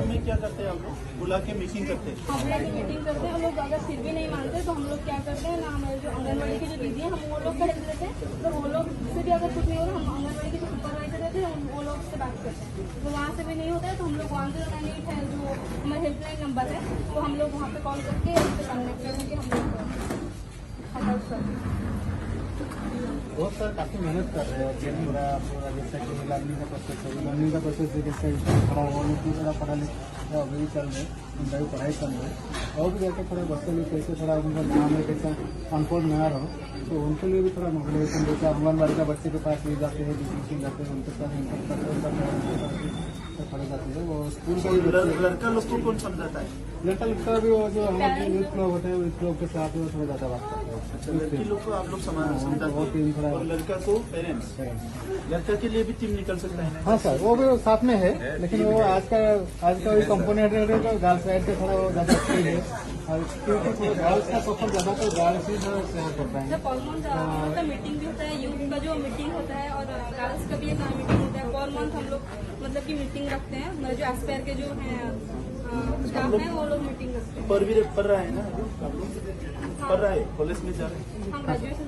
में क्या करते हैं हम लोग बुला के मीटिंग करते हैं। हम लोग मीटिंग करते हैं। हम लोग अगर फिर भी नहीं मानते तो हम लोग क्या करते हैं ना, हमारे जो आंगनबाड़ी की जो दीदी है हम वो लोग का हेल्प लेते हैं। तो वो लोग से भी अगर कुछ नहीं हो रहा हम आंगनबाड़ी के जो सुपरवाइजर रहते हैं वो लोग से बात करते हैं। तो वहाँ से भी नहीं होता है तो हम लोग 1098 है जो हमारा हेल्पलाइन नंबर है वो हम लोग वहाँ पे कॉल करके कनेक्ट करके हम लोग हेल्प करते हैं। बहुत सर काफ़ी मेहनत कर रहे हैं पूरा पूरा जैसे कि लर्निंग का प्रोसेस है। लर्निंग का प्रोसेस जैसे थोड़ा वो लोग भी थोड़ा पढ़ा लिखा अभी चल रहे उनका भी पढ़ाई चल रहे और भी जाके थोड़ा बच्चे लोग कैसे थोड़ा उनका नाम है कैसा अनपढ़ न रहो तो उनके लिए भी थोड़ा मोटिवेशन जैसे आंगनबाड़ी का बच्चे के पास ले जाते हैं डिस्कशन जाते हैं उनके साथ पढ़े जाते हैं। वो स्कूल का भी लड़का लोग को कौन समझाता है? लड़का लगता भी वो जो हमारे यूथ लोग होते हैं उस लोग के साथ वो थोड़ा ज़्यादा बात करते हैं। अच्छा, लड़की लोग को आप लोग समझाते हैं और लड़का को पेरेंट्स। लड़का के लिए भी टीम निकल सकता है? हाँ सर वो भी साथ में है लेकिन वो आज का कंपोनेंट है तो गर्ल्स साइड से थोड़ा ज्यादा अच्छी है और क्योंकि गर्ल्स का सफर ज्यादातर गर्ल्स ही थोड़ा शेयर करता है। पर मंथ मीटिंग भी होता है, यूथ का जो मीटिंग होता है और गर्ल्स का भी एक मीटिंग होता है। पर मंथ हम लोग मतलब की मीटिंग रखते हैं। मतलब जो एस्पायर के जो है स्टाफ है वो लोग मीटिंग रखते हैं। पढ़ रहा है ना आप लोग? पढ़ रहा है, कॉलेज में जा रहे हैं? हम ग्रेजुएशन